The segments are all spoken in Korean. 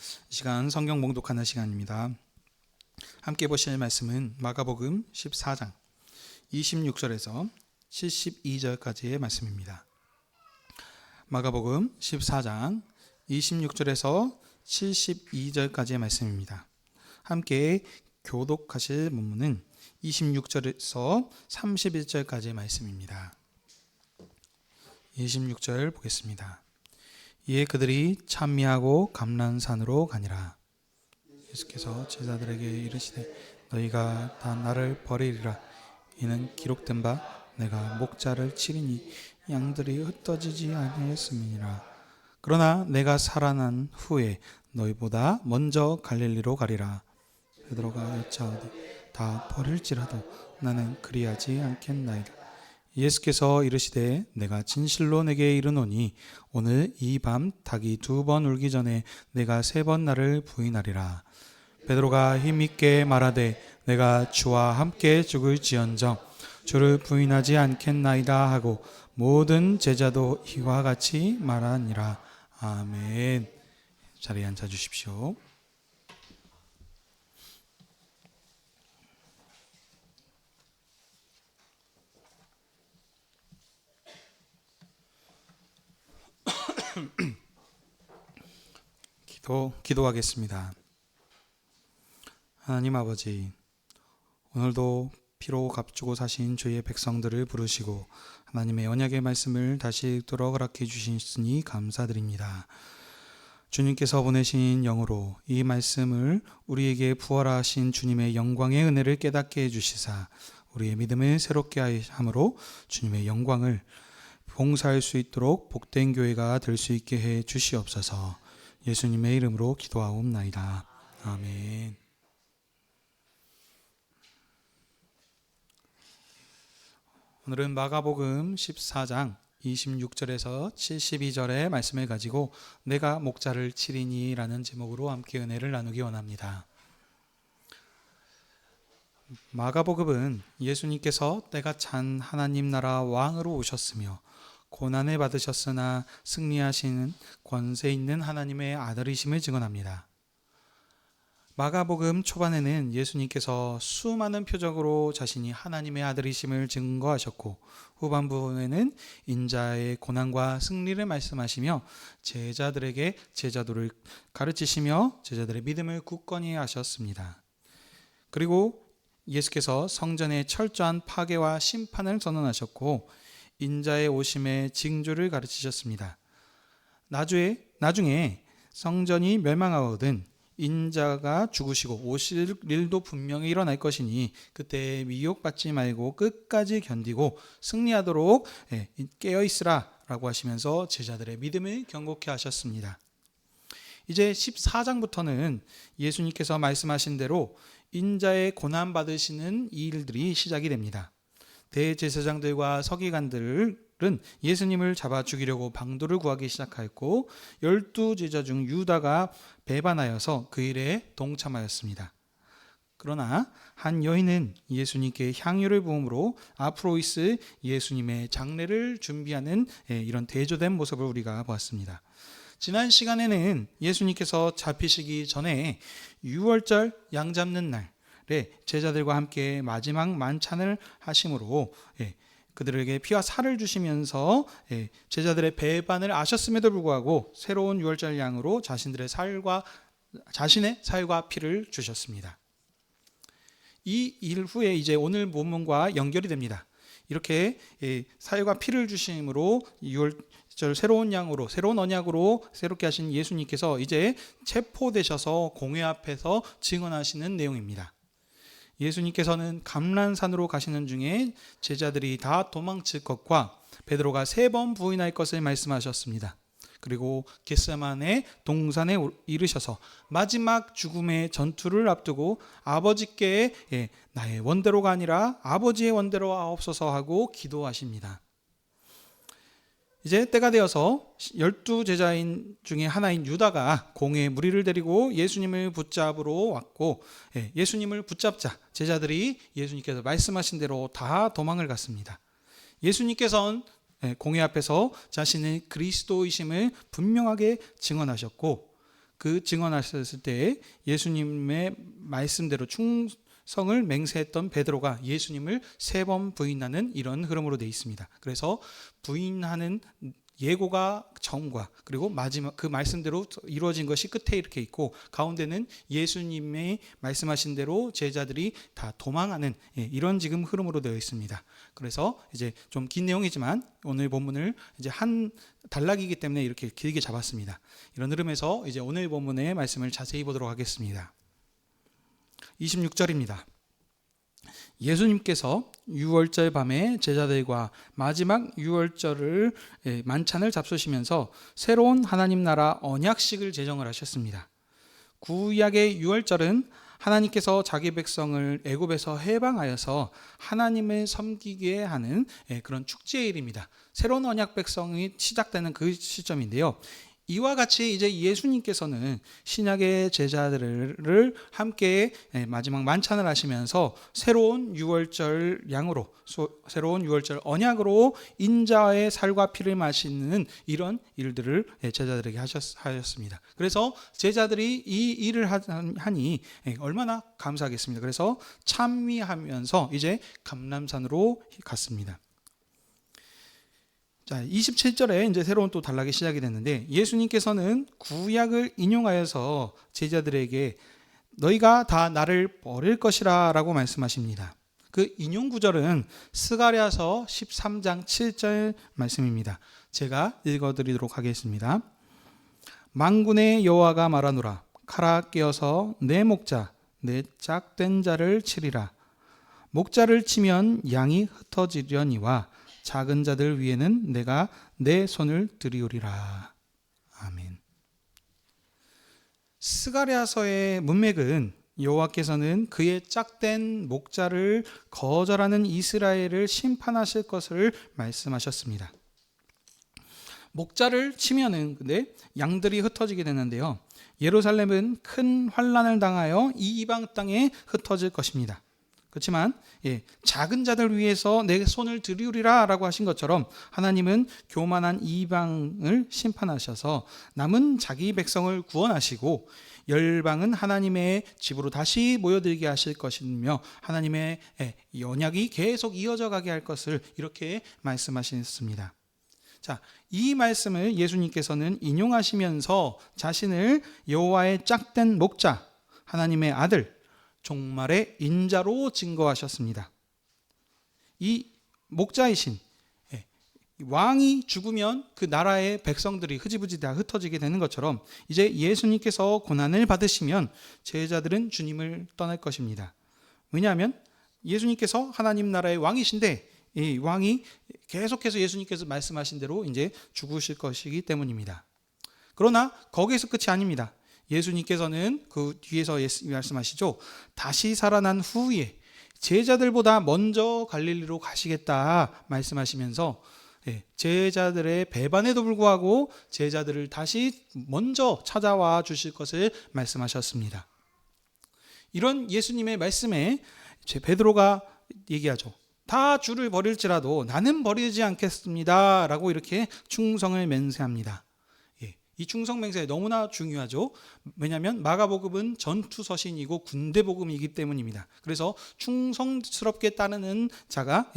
이 시간 성경 봉독하는 시간입니다. 함께 보실 말씀은 마가복음 14장 26절에서 72절까지의 말씀입니다. 마가복음 14장 26절에서 72절까지의 말씀입니다. 함께 교독하실 본문은 26절에서 31절까지의 말씀입니다. 26절 보겠습니다. 이에 그들이 찬미하고 감람산으로 가니라. 예수께서 제자들에게 이르시되 너희가 다 나를 버리리라. 이는 기록된 바 내가 목자를 치리니 양들이 흩어지지 아니하였음이니라. 그러나 내가 살아난 후에 너희보다 먼저 갈릴리로 가리라. 베드로가 여짜오되 다 버릴지라도 나는 그리하지 않겠나이다. 예수께서 이르시되 내가 진실로 내게 이르노니 오늘 이 밤 닭이 2번 울기 전에 내가 3번 나를 부인하리라. 베드로가 힘있게 말하되 내가 주와 함께 죽을지언정 주를 부인하지 않겠나이다 하고 모든 제자도 이와 같이 말하니라. 아멘. 자리에 앉아 주십시오. 기도하겠습니다. 하나님 아버지, 오늘도 피로 값주고 사신 주의 백성들을 부르시고 하나님의 언약의 말씀을 다시 읽도록 허락해 주시니 감사드립니다. 주님께서 보내신 영으로 이 말씀을 우리에게 부활하신 주님의 영광의 은혜를 깨닫게 해주시사 우리의 믿음을 새롭게 함으로 주님의 영광을 봉사할 수 있도록 복된 교회가 될 수 있게 해 주시옵소서. 예수님의 이름으로 기도하옵나이다. 아멘. 오늘은 마가복음 14장 26절에서 72절의 말씀을 가지고 내가 목자를 치리니 라는 제목으로 함께 은혜를 나누기 원합니다. 마가복음은 예수님께서 때가 찬 하나님 나라 왕으로 오셨으며 고난을 받으셨으나 승리하시는 권세 있는 하나님의 아들이심을 증언합니다. 마가복음 초반에는 예수님께서 수많은 표적으로 자신이 하나님의 아들이심을 증거하셨고 후반부에는 인자의 고난과 승리를 말씀하시며 제자들에게 제자도를 가르치시며 제자들의 믿음을 굳건히 하셨습니다. 그리고 예수께서 성전의 철저한 파괴와 심판을 선언하셨고 인자의 오심의 징조를 가르치셨습니다. 나중에 성전이 멸망하거든 인자가 죽으시고 오실 일도 분명히 일어날 것이니 그때 미혹받지 말고 끝까지 견디고 승리하도록 깨어있으라 라고 하시면서 제자들의 믿음을 견고케 하셨습니다. 이제 14장부터는 예수님께서 말씀하신 대로 인자의 고난받으시는 일들이 시작이 됩니다. 대제사장들과 서기관들은 예수님을 잡아 죽이려고 방도를 구하기 시작하였고 12제자 중 유다가 배반하여서 그 일에 동참하였습니다. 그러나 한 여인은 예수님께 향유를 부음으로 앞으로 있을 예수님의 장례를 준비하는 이런 대조된 모습을 우리가 보았습니다. 지난 시간에는 예수님께서 잡히시기 전에 6월절 양 잡는 날 제자들과 함께 마지막 만찬을 하심으로 그들에게 피와 살을 주시면서 제자들의 배반을 아셨음에도 불구하고 새로운 유월절 양으로 자신의 살과 피를 주셨습니다. 이 일 후에 이제 오늘 본문과 연결이 됩니다. 이렇게 살과 피를 주심으로 유월절 새로운 양으로 새로운 언약으로 새롭게 하신 예수님께서 이제 체포되셔서 공회 앞에서 증언하시는 내용입니다. 예수님께서는 감람산으로 가시는 중에 제자들이 다 도망칠 것과 베드로가 3번 부인할 것을 말씀하셨습니다. 그리고 겟세마네 동산에 이르셔서 마지막 죽음의 전투를 앞두고 아버지께 나의 원대로가 아니라 아버지의 원대로 하옵소서 하고 기도하십니다. 이제 때가 되어서 12제자인 중에 하나인 유다가 공회에 무리를 데리고 예수님을 붙잡으러 왔고 예수님을 붙잡자 제자들이 예수님께서 말씀하신 대로 다 도망을 갔습니다. 예수님께서는 공회 앞에서 자신의 그리스도이심을 분명하게 증언하셨고 그 증언하셨을 때 예수님의 말씀대로 충성을 맹세했던 베드로가 예수님을 3번 부인하는 이런 흐름으로 되어 있습니다. 그래서 부인하는 예고가 처음과 그리고 마지막 그 말씀대로 이루어진 것이 끝에 이렇게 있고, 가운데는 예수님의 말씀하신 대로 제자들이 다 도망하는 이런 지금 흐름으로 되어 있습니다. 그래서 이제 좀 긴 내용이지만 오늘 본문을 이제 한 단락이기 때문에 이렇게 길게 잡았습니다. 이런 흐름에서 이제 오늘 본문의 말씀을 자세히 보도록 하겠습니다. 26절입니다. 예수님께서 유월절 밤에 제자들과 마지막 유월절을 만찬을 잡수시면서 새로운 하나님 나라 언약식을 제정을 하셨습니다. 구약의 유월절은 하나님께서 자기 백성을 애굽에서 해방하여서 하나님을 섬기게 하는 그런 축제일입니다. 새로운 언약 백성이 시작되는 그 시점인데요. 이와 같이 이제 예수님께서는 신약의 제자들을 함께 마지막 만찬을 하시면서 새로운 유월절 양으로, 새로운 유월절 언약으로 인자의 살과 피를 마시는 이런 일들을 제자들에게 하셨습니다. 그래서 제자들이 이 일을 하니 얼마나 감사하겠습니다. 그래서 찬미하면서 이제 감람산으로 갔습니다. 자, 27절에 이제 새로운 또 단락이 시작이 됐는데, 예수님께서는 구약을 인용하여서 제자들에게 너희가 다 나를 버릴 것이라 라고 말씀하십니다. 그 인용 구절은 스가랴서 13장 7절 말씀입니다. 제가 읽어드리도록 하겠습니다. 만군의 여호와가 말하노라. 칼아 깨어서 내 목자 내 짝된 자를 치리라. 목자를 치면 양이 흩어지려니와 작은 자들 위에는 내가 내 손을 들이우리라. 아멘. 스가랴서의 문맥은 여호와께서는 그의 짝된 목자를 거절하는 이스라엘을 심판하실 것을 말씀하셨습니다. 목자를 치면은 근데 양들이 흩어지게 되는데요. 예루살렘은 큰 환난을 당하여 이방 땅에 흩어질 것입니다. 그렇지만 작은 자들 위해서 내 손을 들이우리라 라고 하신 것처럼 하나님은 교만한 이방을 심판하셔서 남은 자기 백성을 구원하시고 열방은 하나님의 집으로 다시 모여들게 하실 것이며 하나님의 언약이 계속 이어져 가게 할 것을 이렇게 말씀하셨습니다. 자, 이 말씀을 예수님께서는 인용하시면서 자신을 여호와의 짝된 목자, 하나님의 아들, 종말의 인자로 증거하셨습니다. 이 목자이신 왕이 죽으면 그 나라의 백성들이 흐지부지 다 흩어지게 되는 것처럼 이제 예수님께서 고난을 받으시면 제자들은 주님을 떠날 것입니다. 왜냐하면 예수님께서 하나님 나라의 왕이신데 이 왕이 계속해서 예수님께서 말씀하신 대로 이제 죽으실 것이기 때문입니다. 그러나 거기에서 끝이 아닙니다. 예수님께서는 그 뒤에서 말씀하시죠. 다시 살아난 후에 제자들보다 먼저 갈릴리로 가시겠다 말씀하시면서 제자들의 배반에도 불구하고 제자들을 다시 먼저 찾아와 주실 것을 말씀하셨습니다. 이런 예수님의 말씀에 베드로가 얘기하죠. 다 주를 버릴지라도 나는 버리지 않겠습니다 라고 이렇게 충성을 맹세합니다. 이 충성맹세 너무나 중요하죠. 왜냐하면 마가복음은 전투서신이고 군대복음이기 때문입니다. 그래서 충성스럽게 따르는 자가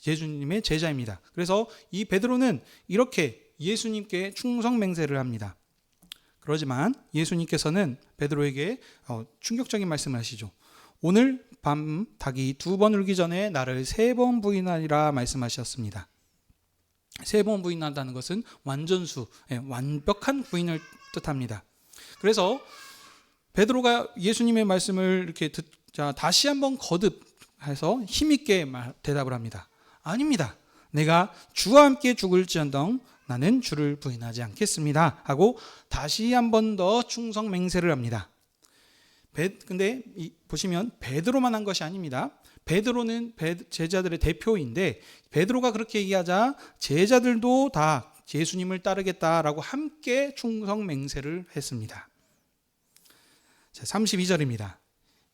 예수님의 제자입니다. 그래서 이 베드로는 이렇게 예수님께 충성맹세를 합니다. 그러지만 예수님께서는 베드로에게 충격적인 말씀을 하시죠. 오늘 밤 닭이 2번 울기 전에 나를 3번 부인하리라 말씀하셨습니다. 3번 부인한다는 것은 완전수, 완벽한 부인을 뜻합니다. 그래서 베드로가 예수님의 말씀을 이렇게 다시 한번 거듭해서 힘있게 대답을 합니다. 아닙니다. 내가 주와 함께 죽을지언정 나는 주를 부인하지 않겠습니다 하고 다시 한번 더 충성 맹세를 합니다. 근데 보시면 베드로만 한 것이 아닙니다. 베드로는 제자들의 대표인데 베드로가 그렇게 얘기하자 제자들도 다 예수님을 따르겠다라고 함께 충성 맹세를 했습니다. 32절입니다.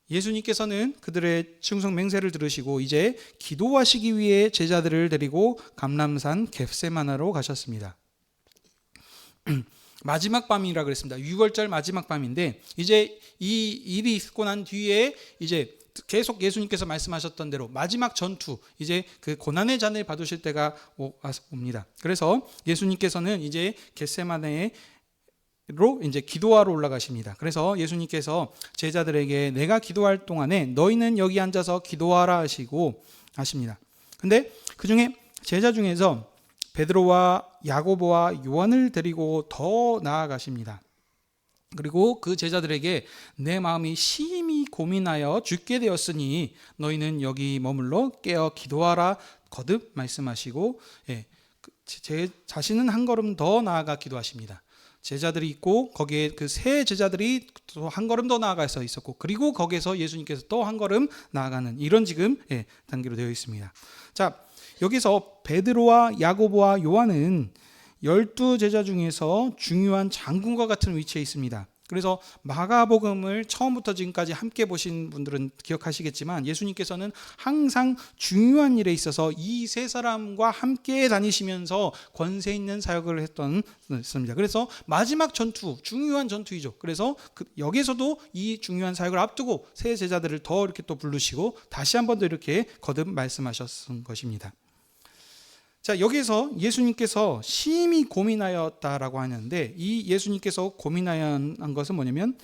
예수님께서는 그들의 충성 맹세를 들으시고 이제 기도하시기 위해 제자들을 데리고 감람산 겟세마나로 가셨습니다. 마지막 밤이라 그랬습니다. 유월절 마지막 밤인데 이제 이 일이 있고 난 뒤에 이제 계속 예수님께서 말씀하셨던 대로 마지막 전투, 이제 그 고난의 잔을 받으실 때가 옵니다. 그래서 예수님께서는 이제 겟세마네로 이제 기도하러 올라가십니다. 그래서 예수님께서 제자들에게 내가 기도할 동안에 너희는 여기 앉아서 기도하라 하시고 하십니다. 근데 그 중에 제자 중에서 베드로와 야고보와 요한을 데리고 더 나아가십니다. 그리고 그 제자들에게 내 마음이 심히 고민하여 죽게 되었으니 너희는 여기 머물러 깨어 기도하라 거듭 말씀하시고, 제 자신은 한 걸음 더 나아가 기도하십니다. 제자들이 있고 거기에 그 세 제자들이 또 한 걸음 더 나아가서 있었고, 그리고 거기에서 예수님께서 또 한 걸음 나아가는 이런 지금 단계로 되어 있습니다. 자, 여기서 베드로와 야고보와 요한은 12제자 중에서 중요한 장군과 같은 위치에 있습니다. 그래서 마가복음을 처음부터 지금까지 함께 보신 분들은 기억하시겠지만 예수님께서는 항상 중요한 일에 있어서 이 세 사람과 함께 다니시면서 권세 있는 사역을 했던 것입니다. 그래서 마지막 전투, 중요한 전투이죠. 그래서 여기서도 이 중요한 사역을 앞두고 세 제자들을 더 이렇게 또 부르시고 다시 한 번 더 이렇게 거듭 말씀하셨던 것입니다. 자, 여기서 예수님께서 심히 고민하였다라고 하는데 이 예수님께서 고민하였던 것은 뭐냐면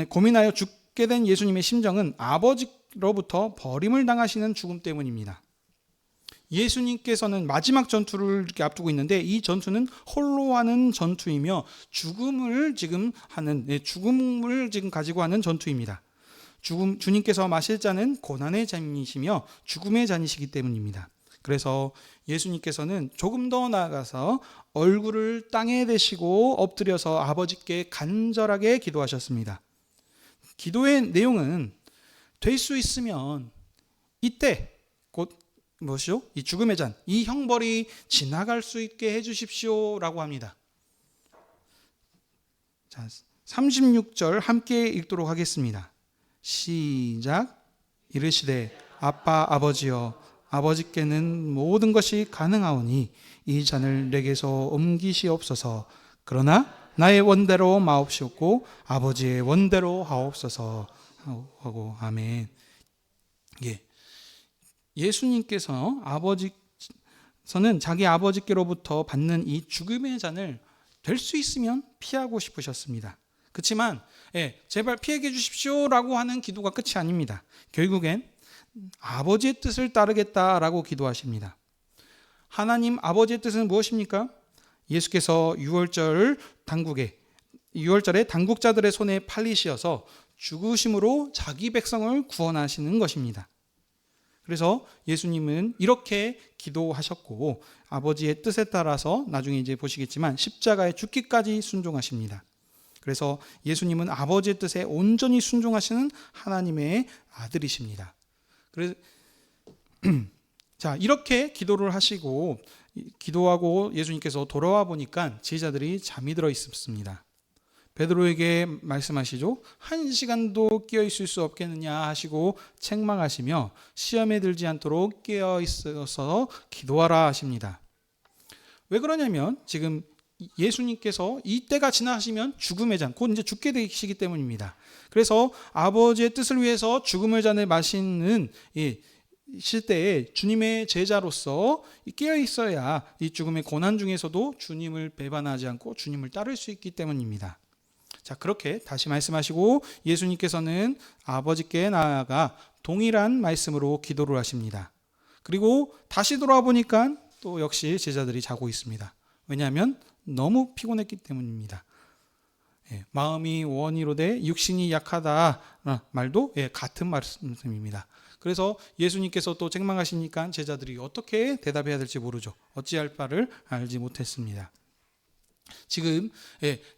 고민하여 죽게 된 예수님의 심정은 아버지로부터 버림을 당하시는 죽음 때문입니다. 예수님께서는 마지막 전투를 이렇게 앞두고 있는데 이 전투는 홀로 하는 전투이며 죽음을 지금 가지고 하는 전투입니다. 주님께서 마실 잔은 고난의 잔이시며 죽음의 잔이시기 때문입니다. 그래서 예수님께서는 조금 더 나아가서 얼굴을 땅에 대시고 엎드려서 아버지께 간절하게 기도하셨습니다. 기도의 내용은 될 수 있으면 이때 곧 무엇이요? 이 죽음의 잔, 이 형벌이 지나갈 수 있게 해주십시오라고 합니다. 자, 36절 함께 읽도록 하겠습니다. 시작. 이르시되 아빠 아버지여 아버지께는 모든 것이 가능하오니 이 잔을 내게서 옮기시옵소서. 그러나 나의 원대로 마옵시옵고 아버지의 원대로 하옵소서 하고 아멘. 예수님께서 아버지서는 자기 아버지께로부터 받는 이 죽음의 잔을 될 수 있으면 피하고 싶으셨습니다. 그렇지만 제발 피하게 해주십시오라고 하는 기도가 끝이 아닙니다. 결국엔 아버지의 뜻을 따르겠다라고 기도하십니다. 하나님 아버지의 뜻은 무엇입니까? 예수께서 6월절에 당국자들의 손에 팔리시어서 죽으심으로 자기 백성을 구원하시는 것입니다. 그래서 예수님은 이렇게 기도하셨고 아버지의 뜻에 따라서 나중에 이제 보시겠지만 십자가에 죽기까지 순종하십니다. 그래서 예수님은 아버지의 뜻에 온전히 순종하시는 하나님의 아들이십니다. 그래서 자, 이렇게 기도를 하시고 기도하고 예수님께서 돌아와 보니까 제자들이 잠이 들어 있었습니다. 베드로에게 말씀하시죠. 1시간도 깨어 있을 수 없겠느냐 하시고 책망하시며 시험에 들지 않도록 깨어 있어서 기도하라 하십니다. 왜 그러냐면 지금 예수님께서 이때가 지나시면 죽음의 잔, 곧 이제 죽게 되시기 때문입니다. 그래서 아버지의 뜻을 위해서 죽음의 잔을 마시는 시대에 주님의 제자로서 깨어 있어야 이 죽음의 고난 중에서도 주님을 배반하지 않고 주님을 따를 수 있기 때문입니다. 자, 그렇게 다시 말씀하시고 예수님께서는 아버지께 나아가 동일한 말씀으로 기도를 하십니다. 그리고 다시 돌아와 보니까 또 역시 제자들이 자고 있습니다. 왜냐하면 너무 피곤했기 때문입니다. 마음이 원이로되 육신이 약하다 말도 같은 말씀입니다. 그래서 예수님께서 또 책망하시니까 제자들이 어떻게 대답해야 될지 모르죠. 어찌할 바를 알지 못했습니다. 지금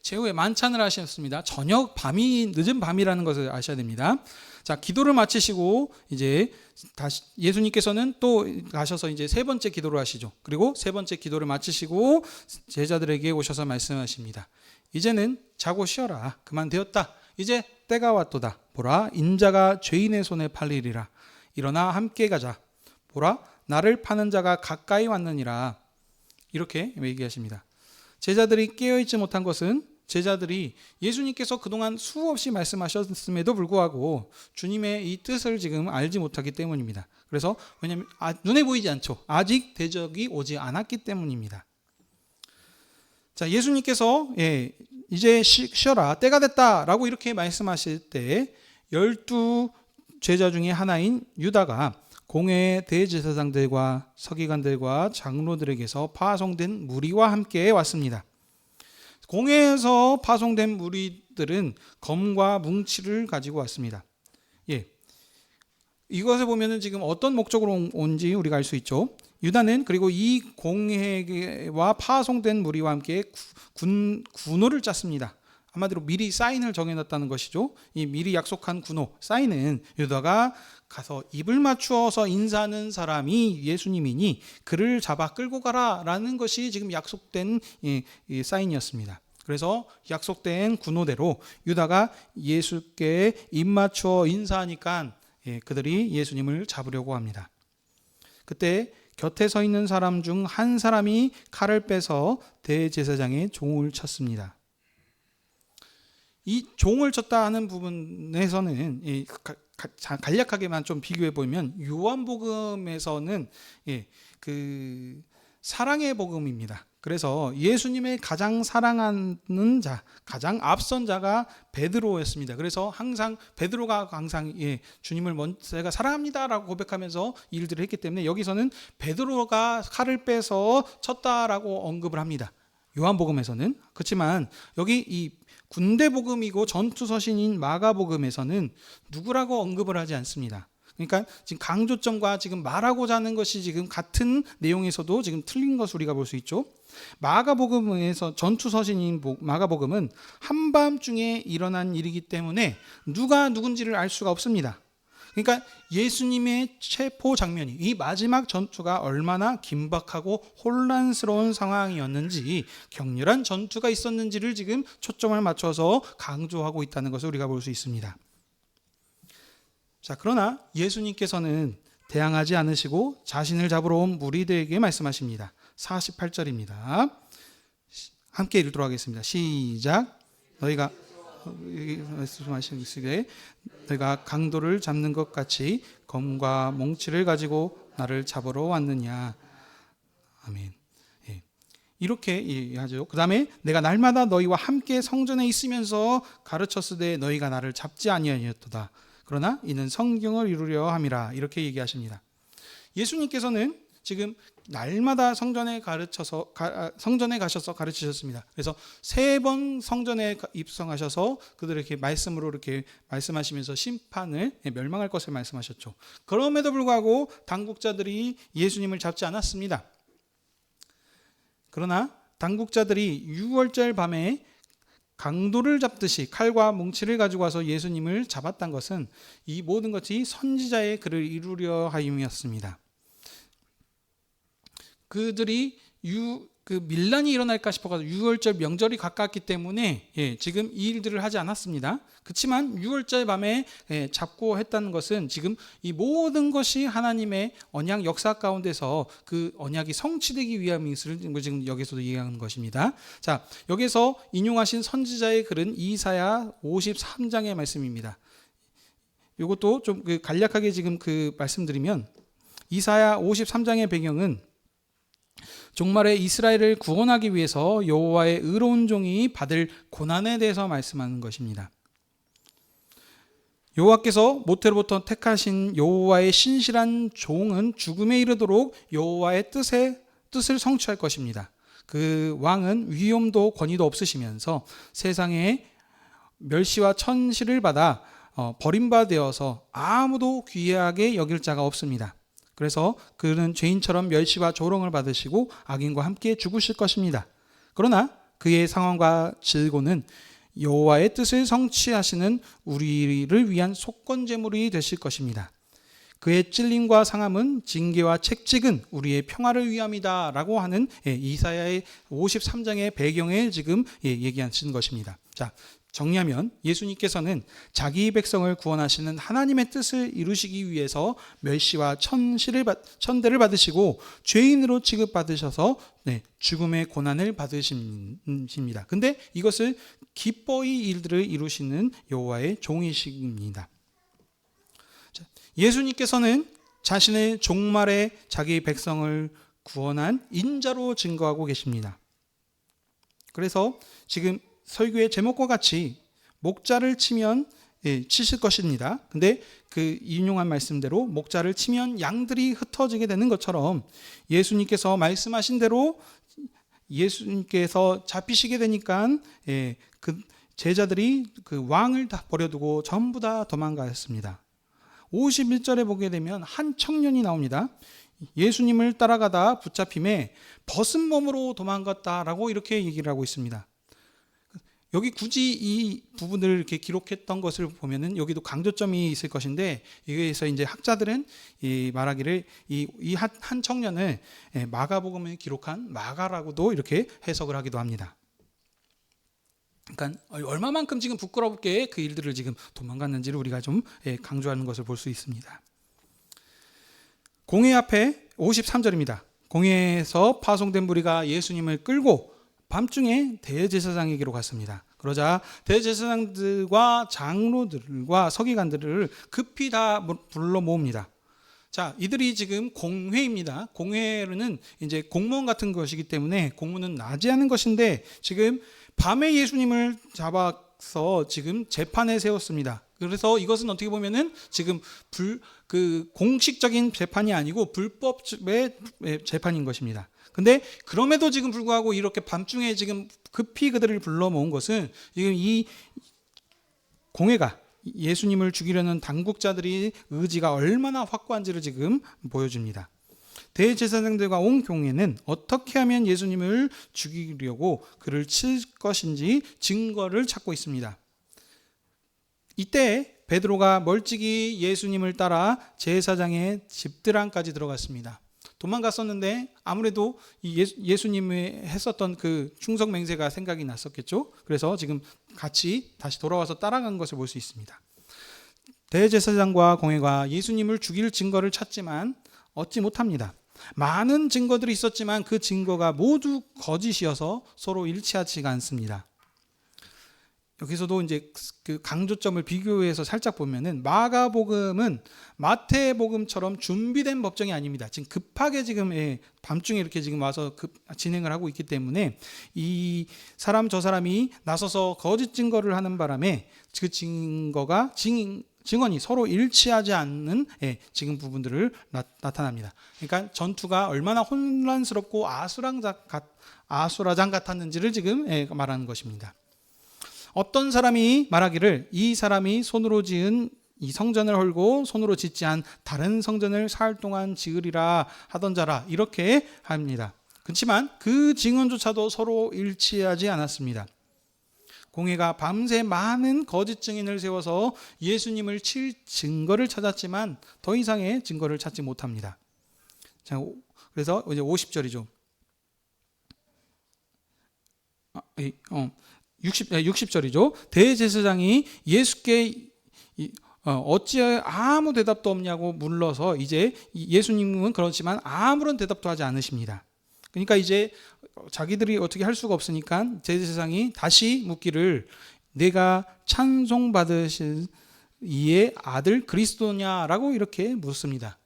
최후의 만찬을 하셨습니다. 저녁 밤이 늦은 밤이라는 것을 아셔야 됩니다. 자, 기도를 마치시고 이제 다시 예수님께서는 또 가셔서 이제 세 번째 기도를 하시죠. 그리고 세 번째 기도를 마치시고 제자들에게 오셔서 말씀하십니다. 이제는 자고 쉬어라. 그만 되었다. 이제 때가 왔도다. 보라, 인자가 죄인의 손에 팔리리라. 일어나 함께 가자. 보라, 나를 파는 자가 가까이 왔느니라. 이렇게 얘기하십니다. 제자들이 깨어있지 못한 것은 제자들이 예수님께서 그동안 수없이 말씀하셨음에도 불구하고 주님의 이 뜻을 지금 알지 못하기 때문입니다. 그래서 왜냐하면 눈에 보이지 않죠. 아직 대적이 오지 않았기 때문입니다. 자, 예수님께서 이제 쉬어라, 때가 됐다라고 이렇게 말씀하실 때 12 제자 중에 하나인 유다가 공회 대제사장들과 서기관들과 장로들에게서 파송된 무리와 함께 왔습니다. 공회에서 파송된 무리들은 검과 뭉치를 가지고 왔습니다. 이것을 보면은 지금 어떤 목적으로 온지 우리가 알 수 있죠. 유다는 그리고 이 공회와 파송된 무리와 함께 군호를 짰습니다. 한마디로 미리 사인을 정해놨다는 것이죠. 이 미리 약속한 군호 사인은 유다가 가서 입을 맞추어서 인사하는 사람이 예수님이니 그를 잡아 끌고 가라라는 것이 지금 약속된 이 사인이었습니다. 그래서 약속된 군호대로 유다가 예수께 입 맞추어 인사하니까 그들이 예수님을 잡으려고 합니다. 그때 곁에 서 있는 사람 중 한 사람이 칼을 빼서 대제사장의 종을 쳤습니다. 이 종을 쳤다 하는 부분에서는 간략하게만 좀 비교해 보면 요한복음에서는 그 사랑의 복음입니다. 그래서 예수님의 가장 사랑하는 자, 가장 앞선 자가 베드로였습니다. 그래서 항상 베드로가 항상 주님을 제가 사랑합니다라고 고백하면서 일들을 했기 때문에 여기서는 베드로가 칼을 빼서 쳤다라고 언급을 합니다. 요한복음에서는. 그렇지만 여기 이 군대복음이고 전투서신인 마가복음에서는 누구라고 언급을 하지 않습니다. 그러니까 지금 강조점과 지금 말하고자 하는 것이 지금 같은 내용에서도 지금 틀린 것을 우리가 볼 수 있죠. 마가복음에서 전투서신인 마가복음은 한밤중에 일어난 일이기 때문에 누가 누군지를 알 수가 없습니다. 그러니까 예수님의 체포 장면이 이 마지막 전투가 얼마나 긴박하고 혼란스러운 상황이었는지 격렬한 전투가 있었는지를 지금 초점을 맞춰서 강조하고 있다는 것을 우리가 볼 수 있습니다. 자, 그러나 예수님께서는 대항하지 않으시고 자신을 잡으러 온 무리들에게 말씀하십니다. 48절입니다. 함께 읽도록 하겠습니다. 시작. 너희가 말씀하시기에 너희가 강도를 잡는 것 같이 검과 몽치를 가지고 나를 잡으러 왔느냐. 아멘. 이렇게 하죠. 그 다음에 내가 날마다 너희와 함께 성전에 있으면서 가르쳤으되 너희가 나를 잡지 아니하였도다. 그러나 이는 성경을 이루려 함이라. 이렇게 얘기하십니다. 예수님께서는 지금 날마다 성전에 가셔서 가르치셨습니다. 그래서 3번 성전에 입성하셔서 그들에게 말씀으로 이렇게 말씀하시면서 심판을 멸망할 것을 말씀하셨죠. 그럼에도 불구하고 당국자들이 예수님을 잡지 않았습니다. 그러나 당국자들이 유월절 밤에 강도를 잡듯이 칼과 뭉치를 가지고 와서 예수님을 잡았던 것은 이 모든 것이 선지자의 글을 이루려 하임이었습니다. 그들이 밀란이 일어날까 싶어서 유월절 명절이 가깝기 때문에 지금 이 일들을 하지 않았습니다. 그렇지만 유월절 밤에 잡고 했다는 것은 지금 이 모든 것이 하나님의 언약 역사 가운데서 그 언약이 성취되기 위함을 지금 여기서도 얘기하는 것입니다. 자, 여기서 인용하신 선지자의 글은 이사야 53장의 말씀입니다. 이것도 좀 간략하게 지금 말씀드리면 이사야 53장의 배경은 종말에 이스라엘을 구원하기 위해서 여호와의 의로운 종이 받을 고난에 대해서 말씀하는 것입니다. 여호와께서 모태로부터 택하신 여호와의 신실한 종은 죽음에 이르도록 여호와의 뜻을 성취할 것입니다. 그 왕은 위엄도 권위도 없으시면서 세상에 멸시와 천시를 받아 버림받아서 아무도 귀하게 여길 자가 없습니다. 그래서 그는 죄인처럼 멸시와 조롱을 받으시고 악인과 함께 죽으실 것입니다. 그러나 그의 상황과 질고는 여호와의 뜻을 성취하시는 우리를 위한 속건제물이 되실 것입니다. 그의 찔림과 상함은 징계와 책직은 우리의 평화를 위함이다 라고 하는 이사야의 53장의 배경에 지금 얘기하신 것입니다. 자, 정리하면 예수님께서는 자기 백성을 구원하시는 하나님의 뜻을 이루시기 위해서 멸시와 천대를 받으시고 죄인으로 취급받으셔서 죽음의 고난을 받으십니다. 근데 이것을 기뻐이 일들을 이루시는 여호와의 종이십니다. 예수님께서는 자신의 종말에 자기 백성을 구원한 인자로 증거하고 계십니다. 그래서 지금 설교의 제목과 같이 목자를 치면 치실 것입니다. 근데 그 인용한 말씀대로 목자를 치면 양들이 흩어지게 되는 것처럼 예수님께서 말씀하신 대로 예수님께서 잡히시게 되니까 그 제자들이 그 왕을 다 버려두고 전부 다 도망가였습니다. 51절에 보게 되면 한 청년이 나옵니다. 예수님을 따라가다 붙잡힘에 벗은 몸으로 도망갔다라고 이렇게 얘기를 하고 있습니다. 여기 굳이 이 부분을 이렇게 기록했던 것을 보면은 여기도 강조점이 있을 것인데, 여기에서 이제 학자들은 말하기를 이 한 청년을 마가복음을 기록한 마가라고도 이렇게 해석을 하기도 합니다. 그러니까 얼마만큼 지금 부끄럽게 그 일들을 지금 도망갔는지를 우리가 좀 강조하는 것을 볼 수 있습니다. 공회 앞에 53절입니다. 공회에서 파송된 무리가 예수님을 끌고 밤중에 대제사장에게로 갔습니다. 그러자 대제사장들과 장로들과 서기관들을 급히 다 불러 모읍니다. 자, 이들이 지금 공회입니다. 공회는 이제 공무원 같은 것이기 때문에 공무는 낮에 하는 것인데 지금 밤에 예수님을 잡아서 지금 재판에 세웠습니다. 그래서 이것은 어떻게 보면은 지금 공식적인 재판이 아니고 불법의 재판인 것입니다. 근데 그럼에도 지금 불구하고 이렇게 밤중에 지금 급히 그들을 불러 모은 것은 지금 이 공회가 예수님을 죽이려는 당국자들이 의지가 얼마나 확고한지를 지금 보여줍니다. 대제사장들과 온 공회는 어떻게 하면 예수님을 죽이려고 그를 칠 것인지 증거를 찾고 있습니다. 이때 베드로가 멀찍이 예수님을 따라 제사장의 집들 안까지 들어갔습니다. 도망갔었는데 아무래도 예수님이 했었던 그 충성 맹세가 생각이 났었겠죠. 그래서 지금 같이 다시 돌아와서 따라간 것을 볼 수 있습니다. 대제사장과 공회가 예수님을 죽일 증거를 찾지만 얻지 못합니다. 많은 증거들이 있었지만 그 증거가 모두 거짓이어서 서로 일치하지가 않습니다. 여기서도 이제 그 강조점을 비교해서 살짝 보면은 마가복음은 마태복음처럼 준비된 법정이 아닙니다. 지금 급하게 지금 밤중에 이렇게 지금 와서 진행을 하고 있기 때문에 이 사람 저 사람이 나서서 거짓 증거를 하는 바람에 그 증언이 서로 일치하지 않는 지금 부분들을 나타납니다. 그러니까 전투가 얼마나 혼란스럽고 아수라장 같았는지를 지금 말하는 것입니다. 어떤 사람이 말하기를 이 사람이 손으로 지은 이 성전을 헐고 손으로 짓지 않은 다른 성전을 사흘 동안 지으리라 하던 자라 이렇게 합니다. 그렇지만 그 증언조차도 서로 일치하지 않았습니다. 공회가 밤새 많은 거짓 증인을 세워서 예수님을 칠 증거를 찾았지만 더 이상의 증거를 찾지 못합니다. 자, 그래서 이제 50절이죠. 60절이죠. 대제사장이 예수께 어찌 아무 대답도 없냐고 물러서 이제 예수님은 그렇지만 아무런 대답도 하지 않으십니다. 그러니까 이제 자기들이 어떻게 할 수가 없으니까 대제사장이 다시 묻기를 내가 찬송받으실 이의 아들 그리스도냐라고 이렇게 묻습니다.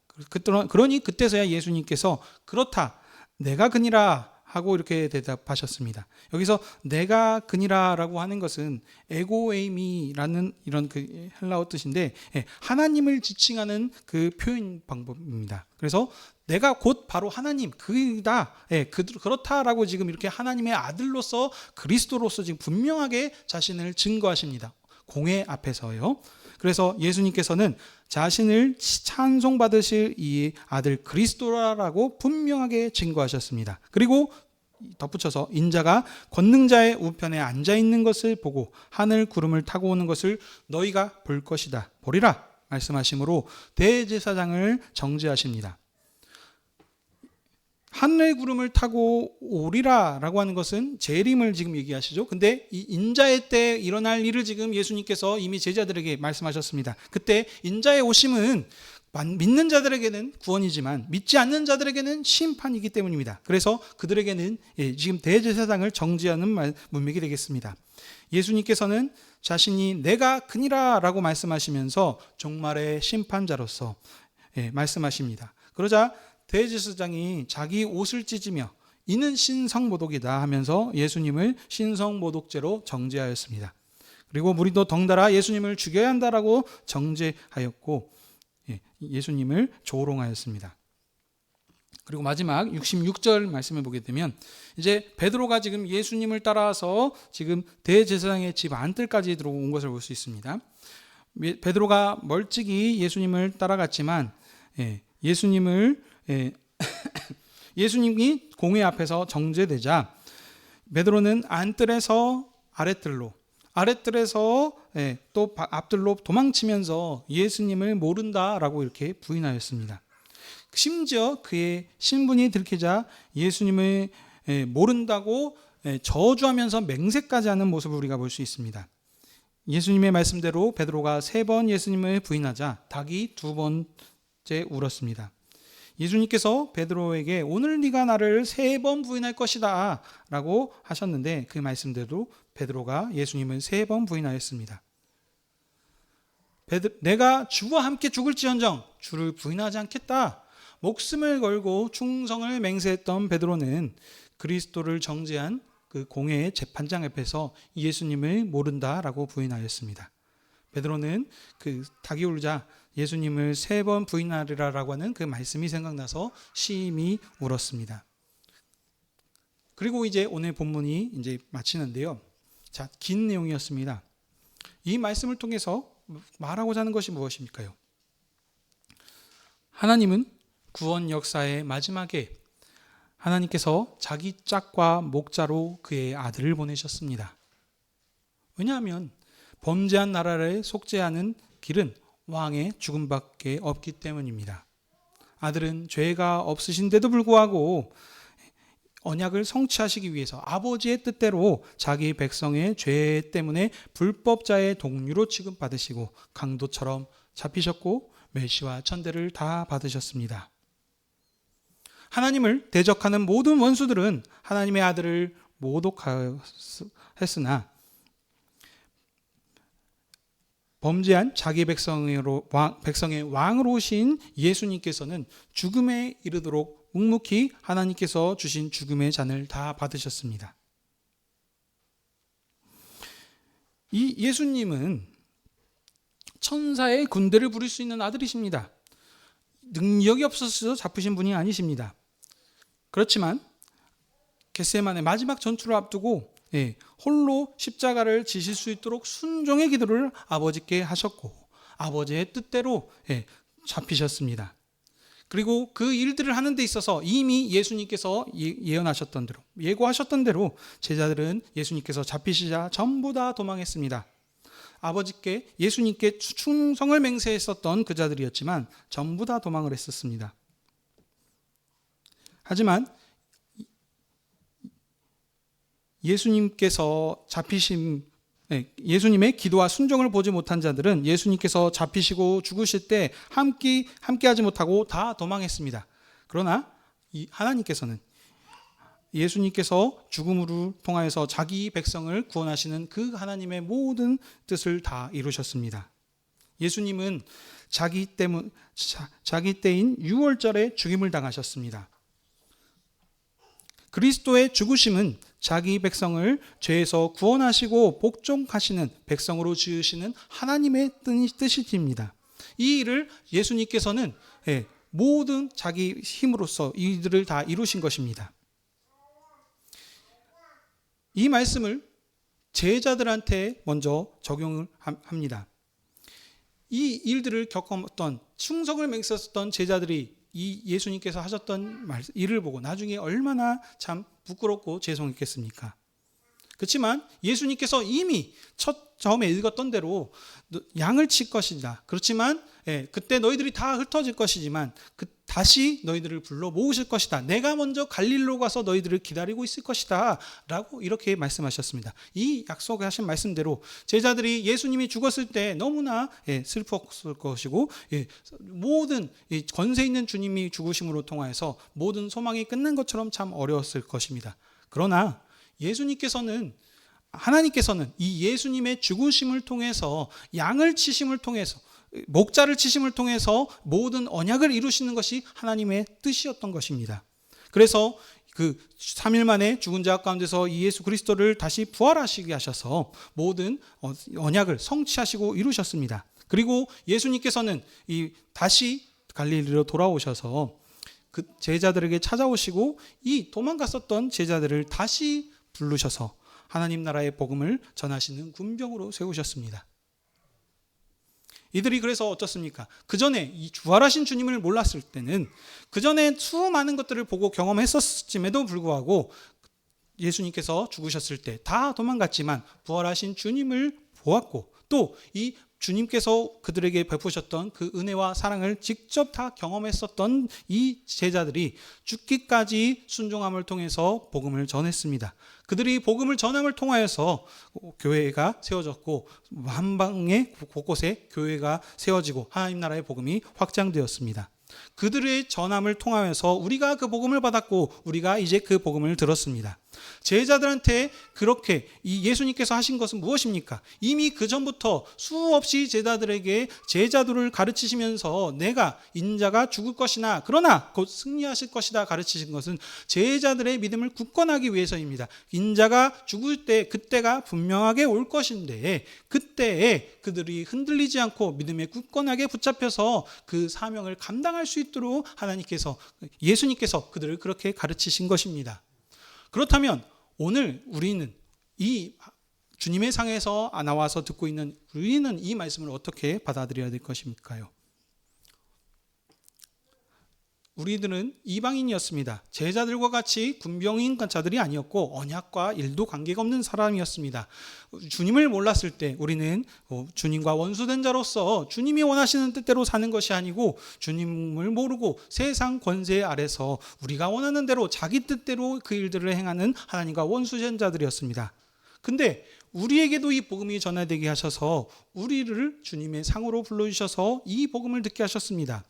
그러니 그때서야 예수님께서 그렇다 내가 그니라 하고 이렇게 대답하셨습니다. 여기서 내가 그니라라고 하는 것은 에고에이미라는 이런 그 헬라어 뜻인데 하나님을 지칭하는 그 표현 방법입니다. 그래서 내가 곧 바로 하나님 그이다 그렇다라고 지금 이렇게 하나님의 아들로서 그리스도로서 지금 분명하게 자신을 증거하십니다. 공회 앞에서요. 그래서 예수님께서는 자신을 찬송받으실 이 아들 그리스도라고 분명하게 증거하셨습니다. 그리고 덧붙여서 인자가 권능자의 우편에 앉아있는 것을 보고 하늘 구름을 타고 오는 것을 너희가 볼 것이다 보리라 말씀하심으로 대제사장을 정죄하십니다. 하늘의 구름을 타고 오리라라고 하는 것은 재림을 지금 얘기하시죠. 근데 이 인자의 때 일어날 일을 지금 예수님께서 이미 제자들에게 말씀하셨습니다. 그때 인자의 오심은 믿는 자들에게는 구원이지만 믿지 않는 자들에게는 심판이기 때문입니다. 그래서 그들에게는 지금 대제사장을 정죄하는 문맥이 되겠습니다. 예수님께서는 자신이 내가 그니라 라고 말씀하시면서 종말의 심판자로서 말씀하십니다. 그러자 대제사장이 자기 옷을 찢으며 이는 신성모독이다 하면서 예수님을 신성모독죄로 정죄하였습니다. 그리고 무리도 덩달아 예수님을 죽여야 한다라고 정죄하였고 예수님을 조롱하였습니다. 그리고 마지막 66절 말씀을 보게 되면 이제 베드로가 지금 예수님을 따라서 지금 대제사장의 집 안뜰까지 들어온 것을 볼 수 있습니다. 베드로가 멀찍이 예수님을 따라갔지만 예수님이 공회 앞에서 정죄되자 베드로는 안뜰에서 아랫뜰에서 또 앞뜰로 도망치면서 예수님을 모른다라고 이렇게 부인하였습니다. 심지어 그의 신분이 들키자 예수님을 모른다고 저주하면서 맹세까지 하는 모습을 우리가 볼 수 있습니다. 예수님의 말씀대로 베드로가 3번 예수님을 부인하자 닭이 2번째 울었습니다. 예수님께서 베드로에게 오늘 네가 나를 3번 부인할 것이다 라고 하셨는데 그 말씀대로 베드로가 예수님을 3번 부인하였습니다. 내가 주와 함께 죽을지언정 주를 부인하지 않겠다. 목숨을 걸고 충성을 맹세했던 베드로는 그리스도를 정죄한 그 공회의 재판장 앞에서 예수님을 모른다라고 부인하였습니다. 베드로는 그 닭이 울자 예수님을 3번 부인하리라라고 하는 그 말씀이 생각나서 심히 울었습니다. 그리고 이제 오늘 본문이 이제 마치는데요. 자, 긴 내용이었습니다. 이 말씀을 통해서 말하고자 하는 것이 무엇입니까요? 하나님은 구원 역사의 마지막에 하나님께서 자기 짝과 목자로 그의 아들을 보내셨습니다. 왜냐하면 범죄한 나라를 속죄하는 길은 왕의 죽음밖에 없기 때문입니다. 아들은 죄가 없으신데도 불구하고 언약을 성취하시기 위해서 아버지의 뜻대로 자기 백성의 죄 때문에 불법자의 동류로 취급받으시고 강도처럼 잡히셨고 멸시와 천대를 다 받으셨습니다. 하나님을 대적하는 모든 원수들은 하나님의 아들을 모독하였으나 범죄한 자기 백성의 왕으로 오신 예수님께서는 죽음에 이르도록 묵묵히 하나님께서 주신 죽음의 잔을 다 받으셨습니다. 이 예수님은 천사의 군대를 부릴 수 있는 아들이십니다. 능력이 없어서 잡으신 분이 아니십니다. 그렇지만 겟세마네 마지막 전투를 앞두고 홀로 십자가를 지실 수 있도록 순종의 기도를 아버지께 하셨고 아버지의 뜻대로 잡히셨습니다. 그리고 그 일들을 하는 데 있어서 이미 예수님께서 예언하셨던 대로 예고하셨던 대로 제자들은 예수님께서 잡히시자 전부 다 도망했습니다. 아버지께 예수님께 충성을 맹세했었던 그 자들이었지만 전부 다 도망을 했었습니다. 하지만 예수님께서 예수님의 기도와 순종을 보지 못한 자들은 예수님께서 잡히시고 죽으실 때 함께하지 못하고 다 도망했습니다. 그러나 하나님께서는 예수님께서 죽음으로 통하여서 자기 백성을 구원하시는 그 하나님의 모든 뜻을 다 이루셨습니다. 예수님은 자기 때인 6월절에 죽임을 당하셨습니다. 그리스도의 죽으심은 자기 백성을 죄에서 구원하시고 복종하시는 백성으로 지으시는 하나님의 뜻이십니다. 이 일을 예수님께서는 모든 자기 힘으로써 이들을 다 이루신 것입니다. 이 말씀을 제자들한테 먼저 적용을 합니다. 이 일들을 겪었던 충성을 맹세했던 제자들이 이 예수님께서 하셨던 일을 보고 나중에 얼마나 참 부끄럽고 죄송했겠습니까? 그렇지만 예수님께서 이미 처음에 읽었던 대로 양을 칠 것이다. 그렇지만 그때 너희들이 다 흩어질 것이지만 다시 너희들을 불러 모으실 것이다. 내가 먼저 갈릴리로 가서 너희들을 기다리고 있을 것이다 라고 이렇게 말씀하셨습니다. 이 약속하신 말씀대로 제자들이 예수님이 죽었을 때 너무나 슬펐을 것이고, 모든 권세 있는 주님이 죽으심으로 통하여서 모든 소망이 끝난 것처럼 참 어려웠을 것입니다. 그러나 하나님께서는 이 예수님의 죽으심을 통해서, 양을 치심을 통해서, 목자를 치심을 통해서 모든 언약을 이루시는 것이 하나님의 뜻이었던 것입니다. 그래서 그 3일 만에 죽은 자 가운데서 이 예수 그리스도를 다시 부활하시게 하셔서 모든 언약을 성취하시고 이루셨습니다. 그리고 예수님께서는 다시 갈릴리로 돌아오셔서 그 제자들에게 찾아오시고 이 도망갔었던 제자들을 다시 부르셔서 하나님 나라의 복음을 전하시는 군병으로 세우셨습니다. 이들이 그래서 어떻습니까? 그 전에 이 부활하신 주님을 몰랐을 때는, 그 전에 수많은 것들을 보고 경험했었음에도 불구하고 예수님께서 죽으셨을 때 다 도망갔지만 부활하신 주님을 보았고, 또 이 주님께서 그들에게 베푸셨던 그 은혜와 사랑을 직접 다 경험했었던 이 제자들이 죽기까지 순종함을 통해서 복음을 전했습니다. 그들이 복음을 전함을 통하여서 교회가 세워졌고, 한방에 곳곳에 교회가 세워지고 하나님 나라의 복음이 확장되었습니다. 그들의 전함을 통하여서 우리가 그 복음을 받았고, 우리가 이제 그 복음을 들었습니다. 제자들한테 그렇게 이 예수님께서 하신 것은 무엇입니까? 이미 그 전부터 수없이 제자들에게 제자도를 가르치시면서 내가 인자가 죽을 것이나 그러나 곧 승리하실 것이다 가르치신 것은 제자들의 믿음을 굳건하기 위해서입니다. 인자가 죽을 때 그때가 분명하게 올 것인데, 그때에 그들이 흔들리지 않고 믿음에 굳건하게 붙잡혀서 그 사명을 감당할 수 있도록 예수님께서 그들을 그렇게 가르치신 것입니다. 그렇다면 오늘 우리는 이 주님의 상에서 나와서 듣고 있는 우리는 이 말씀을 어떻게 받아들여야 될 것일까요? 우리들은 이방인이었습니다. 제자들과 같이 군병인 자들이 아니었고 언약과 일도 관계가 없는 사람이었습니다. 주님을 몰랐을 때 우리는 주님과 원수된 자로서 주님이 원하시는 뜻대로 사는 것이 아니고, 주님을 모르고 세상 권세 아래서 우리가 원하는 대로 자기 뜻대로 그 일들을 행하는 하나님과 원수된 자들이었습니다. 근데 우리에게도 이 복음이 전해되게 하셔서 우리를 주님의 상으로 불러주셔서 이 복음을 듣게 하셨습니다.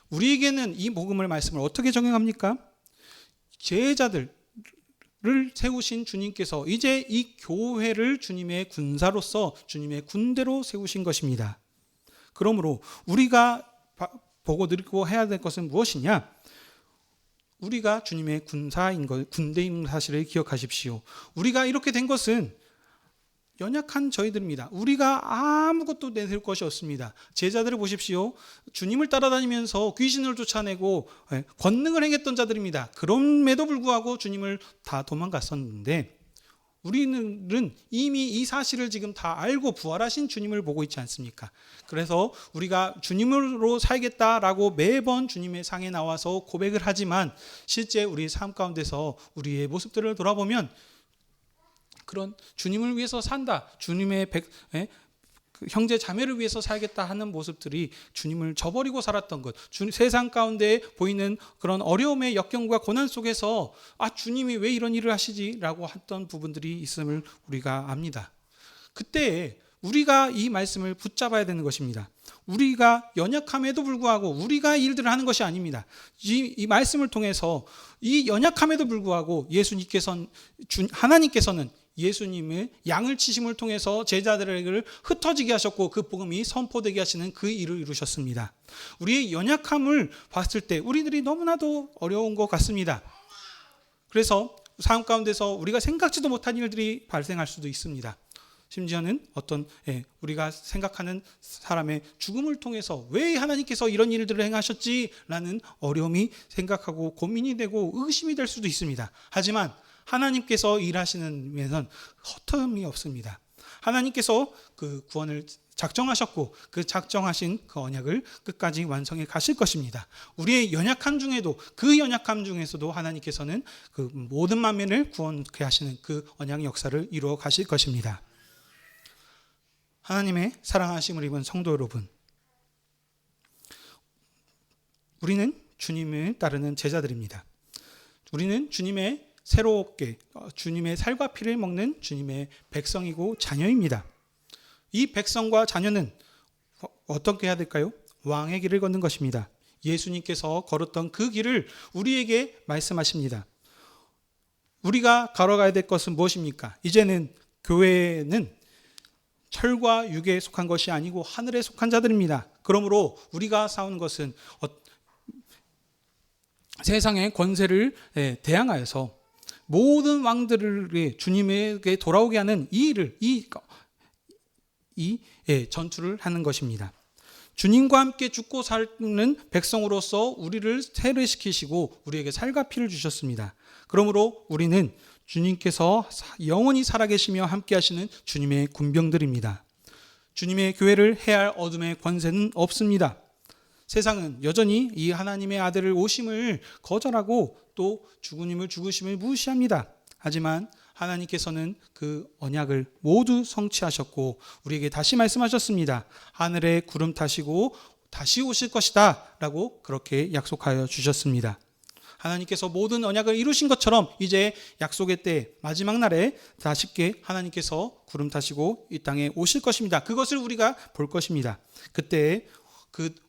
우리에게는 이 복음을 말씀을 어떻게 적용합니까? 제자들을 세우신 주님께서 이제 이 교회를 주님의 군사로서 주님의 군대로 세우신 것입니다. 그러므로 우리가 보고 듣고 해야 될 것은 무엇이냐? 우리가 주님의 군대인 사실을 기억하십시오. 우리가 이렇게 된 것은 연약한 저희들입니다. 우리가 아무것도 내세울 것이 없습니다. 제자들을 보십시오. 주님을 따라다니면서 귀신을 쫓아내고 권능을 행했던 자들입니다. 그럼에도 불구하고 주님을 다 도망갔었는데, 우리는 이미 이 사실을 지금 다 알고 부활하신 주님을 보고 있지 않습니까? 그래서 우리가 주님으로 살겠다라고 매번 주님의 상에 나와서 고백을 하지만, 실제 우리 삶 가운데서 우리의 모습들을 돌아보면 그런 주님을 위해서 산다, 주님의 형제 자매를 위해서 살겠다 하는 모습들이 주님을 저버리고 살았던 것, 세상 가운데 보이는 그런 어려움의 역경과 고난 속에서 주님이 왜 이런 일을 하시지? 라고 했던 부분들이 있음을 우리가 압니다. 그때 우리가 이 말씀을 붙잡아야 되는 것입니다. 우리가 연약함에도 불구하고 우리가 일들을 하는 것이 아닙니다. 이 말씀을 통해서 이 연약함에도 불구하고 하나님께서는 예수님의 양을 치심을 통해서 제자들에게 흩어지게 하셨고, 그 복음이 선포되게 하시는 그 일을 이루셨습니다. 우리의 연약함을 봤을 때 우리들이 너무나도 어려운 것 같습니다. 그래서 삶 가운데서 우리가 생각지도 못한 일들이 발생할 수도 있습니다. 심지어는 우리가 생각하는 사람의 죽음을 통해서 왜 하나님께서 이런 일들을 행하셨지라는 어려움이 생각하고 고민이 되고 의심이 될 수도 있습니다. 하지만 하나님께서 일하시는 면은 허텀이 없습니다. 하나님께서 그 구원을 작정하셨고 그 작정하신 그 언약을 끝까지 완성해 가실 것입니다. 우리의 연약함 중에도 그 연약함 중에서도 하나님께서는 그 모든 만민을 구원케 하시는 그 언약 역사를 이루어 가실 것입니다. 하나님의 사랑하심을 입은 성도 여러분, 우리는 주님을 따르는 제자들입니다. 우리는 주님의 새롭게 주님의 살과 피를 먹는 주님의 백성이고 자녀입니다. 이 백성과 자녀는 어떻게 해야 될까요? 왕의 길을 걷는 것입니다. 예수님께서 걸었던 그 길을 우리에게 말씀하십니다. 우리가 걸어가야 될 것은 무엇입니까? 이제는 교회는 철과 육에 속한 것이 아니고 하늘에 속한 자들입니다. 그러므로 우리가 싸우는 것은 세상의 권세를 대항하여서 모든 왕들을 주님에게 돌아오게 하는 이 일을 전투를 하는 것입니다. 주님과 함께 죽고 사는 백성으로서 우리를 세례시키시고 우리에게 살과 피를 주셨습니다. 그러므로 우리는 주님께서 영원히 살아계시며 함께 하시는 주님의 군병들입니다. 주님의 교회를 해할 어둠의 권세는 없습니다. 세상은 여전히 이 하나님의 아들을 오심을 거절하고 또 주님을 죽으심을 무시합니다. 하지만 하나님께서는 그 언약을 모두 성취하셨고 우리에게 다시 말씀하셨습니다. 하늘에 구름 타시고 다시 오실 것이다 라고 그렇게 약속하여 주셨습니다. 하나님께서 모든 언약을 이루신 것처럼 이제 약속의 때 마지막 날에 다시게 하나님께서 구름 타시고 이 땅에 오실 것입니다. 그것을 우리가 볼 것입니다. 그때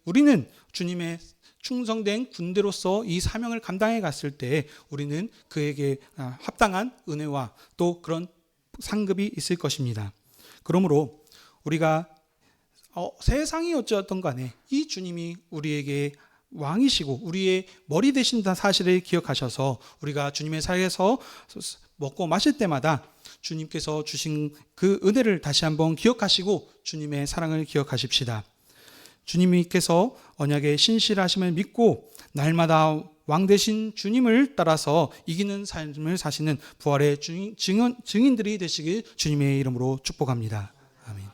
우리는 주님의 충성된 군대로서 이 사명을 감당해 갔을 때 우리는 그에게 합당한 은혜와 또 그런 상급이 있을 것입니다. 그러므로 우리가 세상이 어쩌었던 간에 이 주님이 우리에게 왕이시고 우리의 머리 되신다는 사실을 기억하셔서 우리가 주님의 사이에서 먹고 마실 때마다 주님께서 주신 그 은혜를 다시 한번 기억하시고 주님의 사랑을 기억하십시다. 주님께서 언약의 신실하심을 믿고 날마다 왕 되신 주님을 따라서 이기는 삶을 사시는 부활의 증인들이 되시길 주님의 이름으로 축복합니다. 아멘.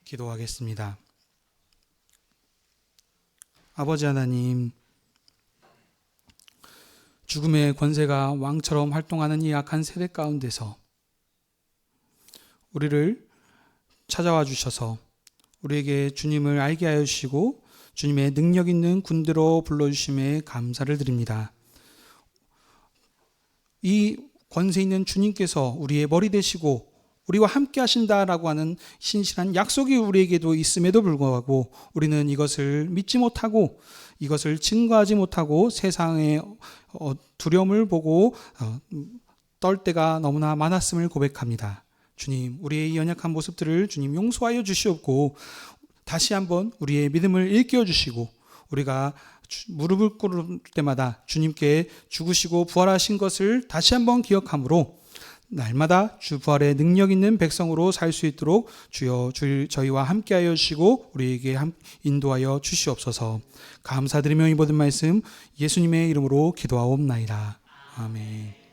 기도하겠습니다. 아버지 하나님, 죽음의 권세가 왕처럼 활동하는 이 악한 세대 가운데서 우리를 찾아와 주셔서 우리에게 주님을 알게 하여 주시고 주님의 능력 있는 군대로 불러주심에 감사를 드립니다. 이 권세 있는 주님께서 우리의 머리 되시고 우리와 함께 하신다라고 하는 신실한 약속이 우리에게도 있음에도 불구하고 우리는 이것을 믿지 못하고 이것을 증거하지 못하고 세상의 두려움을 보고 떨 때가 너무나 많았음을 고백합니다. 주님, 우리의 이 연약한 모습들을 주님 용서하여 주시옵고 다시 한번 우리의 믿음을 일깨워 주시고 우리가 무릎을 꿇을 때마다 주님께 죽으시고 부활하신 것을 다시 한번 기억함으로 날마다 주 부활의 능력 있는 백성으로 살 수 있도록 주여 저희와 함께하여 주시고 우리에게 인도하여 주시옵소서. 감사드리며 이 모든 말씀 예수님의 이름으로 기도하옵나이다. 아멘.